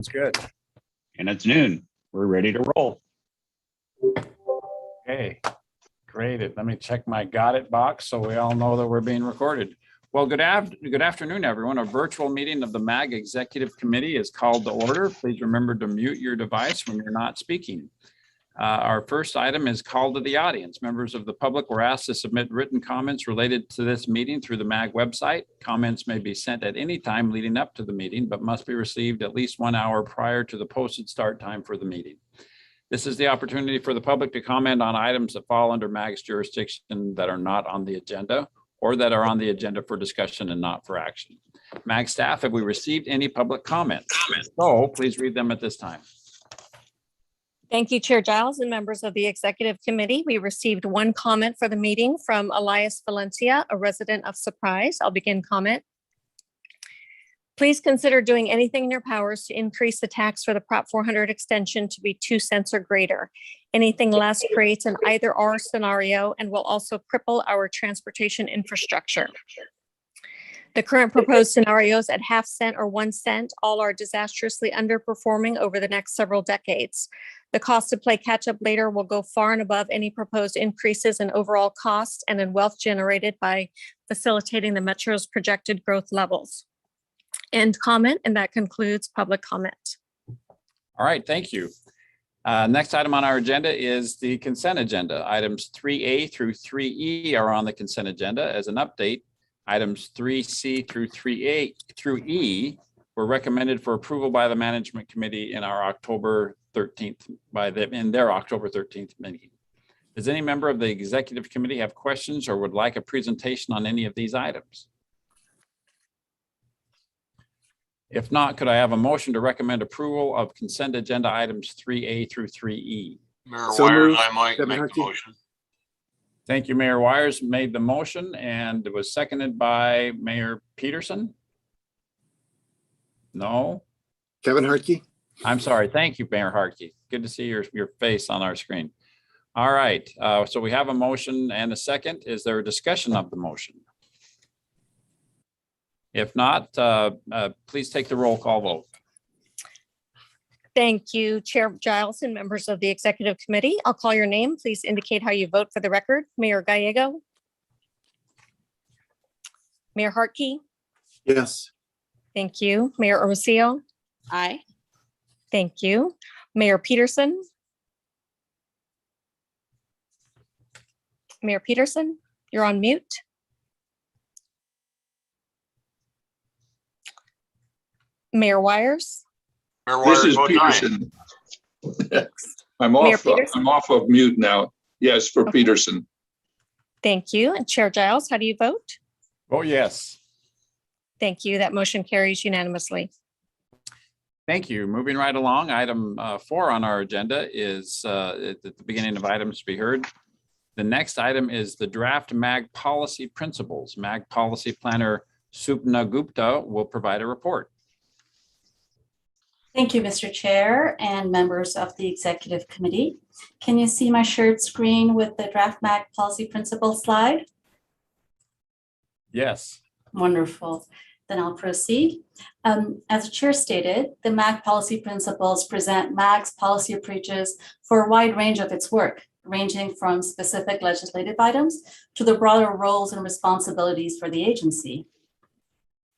It's good. And it's noon. We're ready to roll. Okay, great. Let me check my got it box so we all know that we're being recorded. Well, good afternoon, everyone. A virtual meeting of the MAG Executive Committee is called to order. Please remember to mute your device when you're not speaking. Our first item is call to the audience. Members of the public were asked to submit written comments related to this meeting through the MAG website. Comments may be sent at any time leading up to the meeting, but must be received at least 1 hour prior to the posted start time for the meeting. This is the opportunity for the public to comment on items that fall under MAG's jurisdiction that are not on the agenda or that are on the agenda for discussion and not for action. MAG staff, have we received any public comments? So please read them at this time. Thank you, Chair Giles and members of the Executive Committee. We received one comment for the meeting from Elias Valencia, a resident of Surprise. I'll begin comment. Please consider doing anything in your powers to increase the tax for the Prop 400 extension to be 2 cents or greater. Anything less creates an either-or scenario and will also cripple our transportation infrastructure. The current proposed scenarios at ½ cent or 1 cent all are disastrously underperforming over the next several decades. The cost to play catch up later will go far and above any proposed increases in overall cost and in wealth generated by facilitating the Metro's projected growth levels. End comment, and that concludes public comment. All right, thank you. Next item on our agenda is the consent agenda. Items 3A through 3E are on the consent agenda. As an update, items 3C through 3A through E were recommended for approval by the Management Committee in our October 13th, in their October 13th meeting. Does any member of the Executive Committee have questions or would like a presentation on any of these items? If not, could I have a motion to recommend approval of consent agenda items 3A through 3E? Mayor Wires, I might make the motion. Thank you. Mayor Wires made the motion and it was seconded by Mayor Peterson. No? Kevin Hartke. I'm sorry. Thank you, Mayor Hartke. Good to see your face on our screen. All right. So we have a motion and a second. Is there a discussion of the motion? If not, please take the roll call vote. Thank you, Chair Giles and members of the Executive Committee. I'll call your name. Please indicate how you vote for the record. Mayor Gallego. Mayor Hartke. Yes. Thank you. Mayor Hermosillo. Aye. Thank you. Mayor Peterson. Mayor Peterson, you're on mute. Mayor Wires. Mayor Wires, This is vote aye. Peterson. I'm off of mute now. Yes, for Okay. Peterson. Thank you. And Chair Giles, how do you vote? Oh, yes. Thank you. That motion carries unanimously. Thank you. Moving right along, item 4 on our agenda is at the beginning of items to be heard. The next item is the draft MAG policy principles. MAG policy planner Supna Gupta will provide a report. Thank you, Mr. Chair and members of the Executive Committee. Can you see my shared screen with the draft MAG policy principle slide? Yes. Wonderful. Then I'll proceed. As the chair stated, the MAG policy principles present MAG's policy approaches for a wide range of its work, ranging from specific legislative items to the broader roles and responsibilities for the agency.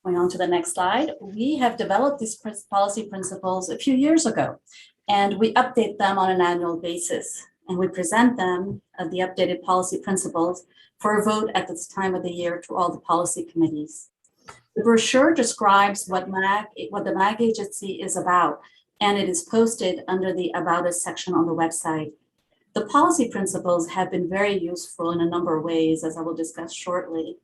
Going on to the next slide, we have developed these policy principles a few years ago, and we update them on an annual basis. And we present them, the updated policy principles, for a vote at this time of the year to all the policy committees. The brochure describes what the MAG agency is about, and it is posted under the About Us section on the website. The policy principles have been very useful in a number of ways, as I will discuss shortly.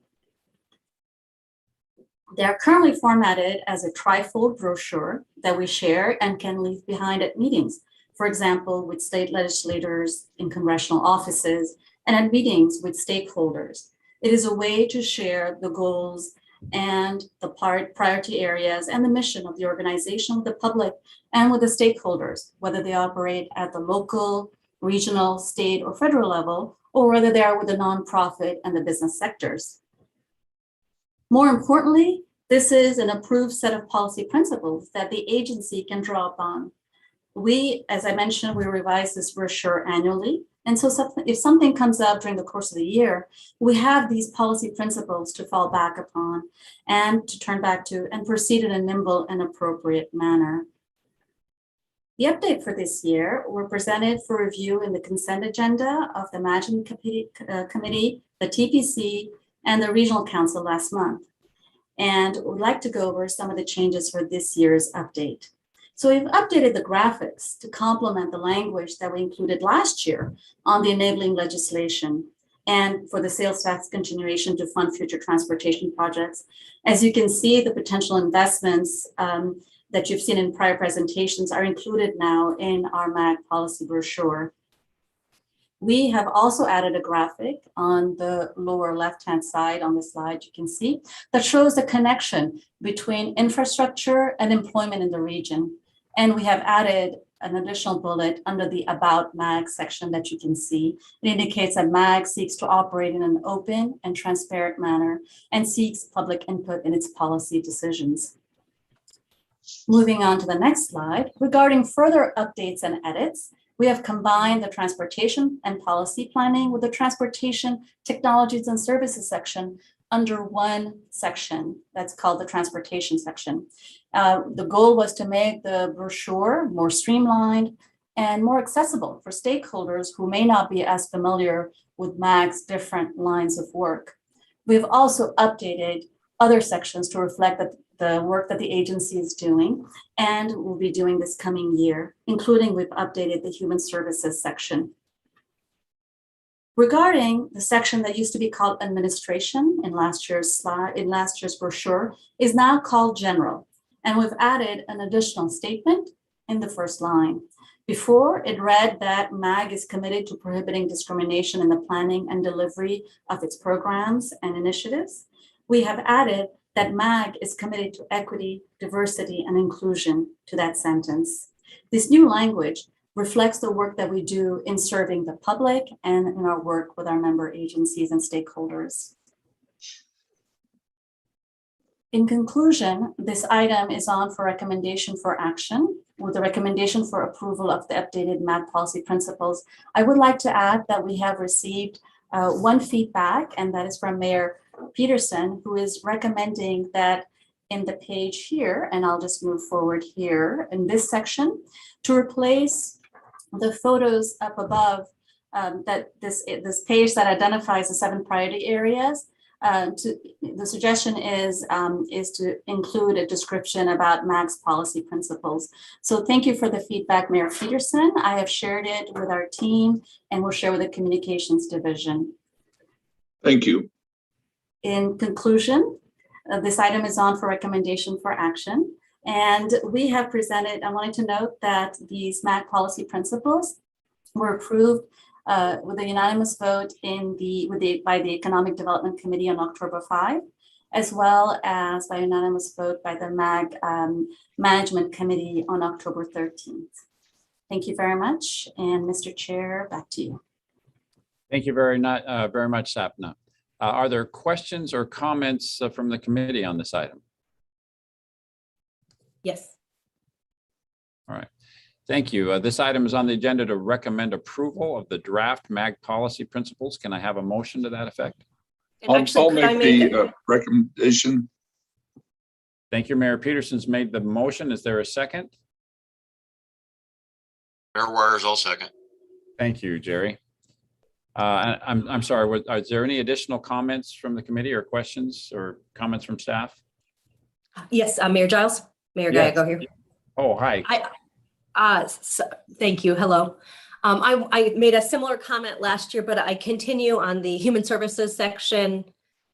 They are currently formatted as a trifold brochure that we share and can leave behind at meetings, for example, with state legislators in congressional offices and at meetings with stakeholders. It is a way to share the goals and the priority areas and the mission of the organization with the public and with the stakeholders, whether they operate at the local, regional, state, or federal level, or whether they are with the nonprofit and the business sectors. More importantly, This is an approved set of policy principles that the agency can draw upon. We, as I mentioned, we revise this brochure annually. And so if something comes up during the course of the year, we have these policy principles to fall back upon and to turn back to and proceed in a nimble and appropriate manner. The update for this year were presented for review in the consent agenda of the Management Committee, the TPC, and the Regional Council last month. And would like to go over some of the changes for this year's update. So we've updated the graphics to complement the language that we included last year on the enabling legislation and for the sales tax continuation to fund future transportation projects. As you can see, the potential investments that you've seen in prior presentations are included now in our MAG policy brochure. We have also added a graphic on the lower left-hand side on the slide, you can see, that shows the connection between infrastructure and employment in the region. And we have added an additional bullet under the About MAG section that you can see. It indicates that MAG seeks to operate in an open and transparent manner and seeks public input in its policy decisions. Moving on to the next slide, regarding further updates and edits, we have combined the transportation and policy planning with the transportation technologies and services section under one section that's called the transportation section. The goal was to make the brochure more streamlined and more accessible for stakeholders who may not be as familiar with MAG's different lines of work. We've also updated other sections to reflect the work that the agency is doing and will be doing this coming year, including we've updated the human services section. Regarding the section that used to be called administration in last year's brochure is now called general. And we've added an additional statement in the first line. Before, it read that MAG is committed to prohibiting discrimination in the planning and delivery of its programs and initiatives. We have added that MAG is committed to equity, diversity, and inclusion to that sentence. This new language reflects the work that we do in serving the public and in our work with our member agencies and stakeholders. In conclusion, this item is on for recommendation for action. With the recommendation for approval of the updated MAG policy principles, I would like to add that we have received one feedback, and that is from Mayor Peterson, who is recommending that in the page here, and I'll just move forward here in this section, to replace the photos up above, that this page that identifies the 7 priority areas. The suggestion is to include a description about MAG's policy principles. So thank you for the feedback, Mayor Peterson. I have shared it with our team and we'll share with the communications division. Thank you. In conclusion, this item is on for recommendation for action. And we have presented, I wanted to note that these MAG policy principles were approved with a unanimous vote by the Economic Development Committee on October 5, as well as by unanimous vote by the MAG Management Committee on October 13th. Thank you very much. And Mr. Chair, back to you. Thank you very much, Sapna. Are there questions or comments from the committee on this item? Yes. All right. Thank you. This item is on the agenda to recommend approval of the draft MAG policy principles. Can I have a motion to that effect? I'll make the recommendation. Thank you. Mayor Peterson's made the motion. Is there a second? Mayor Wires, I'll second. Thank you, Jerry. I'm sorry, is there any additional comments from the committee or questions or comments from staff? Yes, Mayor Giles, Mayor Gallego here. Oh, hi. Thank you. Hello. I made a similar comment last year, but I continue on the human services section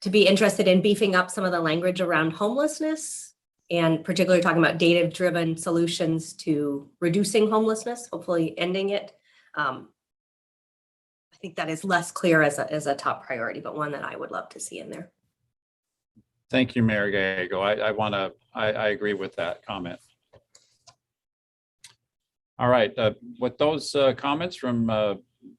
to be interested in beefing up some of the language around homelessness and particularly talking about data-driven solutions to reducing homelessness, hopefully ending it. I think that is less clear as a top priority, but one that I would love to see in there. Thank you, Mayor Gallego. I agree with that comment. All right, with those comments from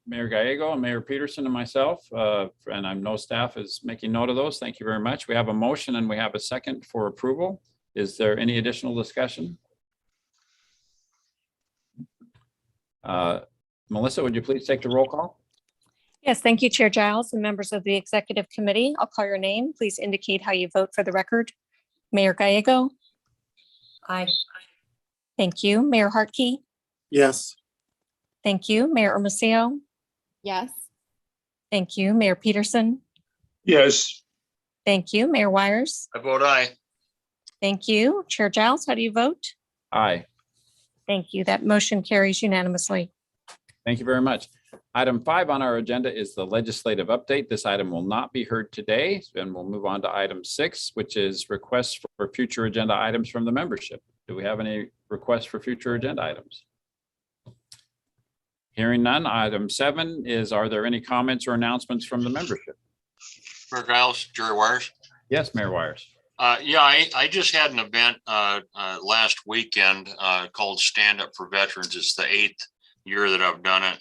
Mayor Gallego and Mayor Peterson and myself, and I know staff is making note of those. Thank you very much. We have a motion and we have a second for approval. Is there any additional discussion? Melissa, would you please take the roll call? Yes, thank you, Chair Giles and members of the Executive Committee. I'll call your name. Please indicate how you vote for the record. Mayor Gallego. Aye. Thank you. Mayor Hartke. Yes. Thank you. Mayor Hermosillo. Yes. Thank you. Mayor Peterson. Yes. Thank you. Mayor Wires. I vote aye. Thank you. Chair Giles, how do you vote? Aye. Thank you. That motion carries unanimously. Thank you very much. Item 5 on our agenda is the legislative update. This item will not be heard today, and we'll move on to item 6, which is requests for future agenda items from the membership. Do we have any requests for future agenda items? Hearing none. Item 7 is, are there any comments or announcements from the membership? Mayor Giles, Jerry Wires. Yes, Mayor Wires. Yeah, I just had an event last weekend called Stand Up for Veterans. It's the 8th year that I've done it.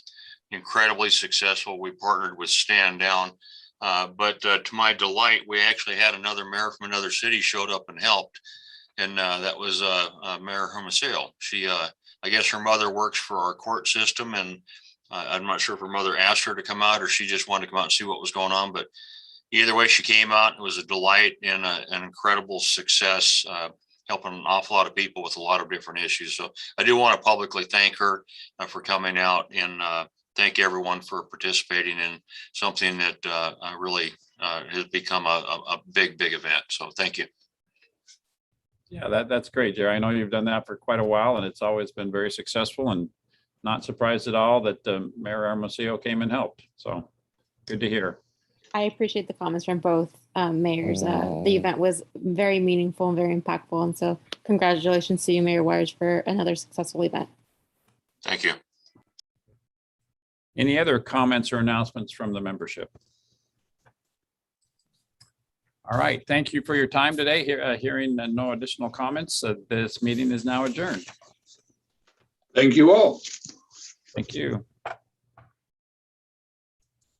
Incredibly successful. We partnered with Stand Down. But to my delight, we actually had another mayor from another city showed up and helped. And that was Mayor Hermosillo. She, I guess her mother works for our court system, and I'm not sure if her mother asked her to come out or she just wanted to come out and see what was going on. But either way, she came out. It was a delight and an incredible success, helping an awful lot of people with a lot of different issues. So I do want to publicly thank her for coming out, and thank everyone for participating in something that really has become a big event. So thank you. Yeah, that's great, Jerry. I know you've done that for quite a while, and it's always been very successful, and not surprised at all that Mayor Hermosillo came and helped. So good to hear. I appreciate the comments from both mayors. The event was very meaningful and very impactful. And so congratulations to you, Mayor Wires, for another successful event. Thank you. Any other comments or announcements from the membership? All right, thank you for your time today. Hearing no additional comments, this meeting is now adjourned. Thank you all. Thank you.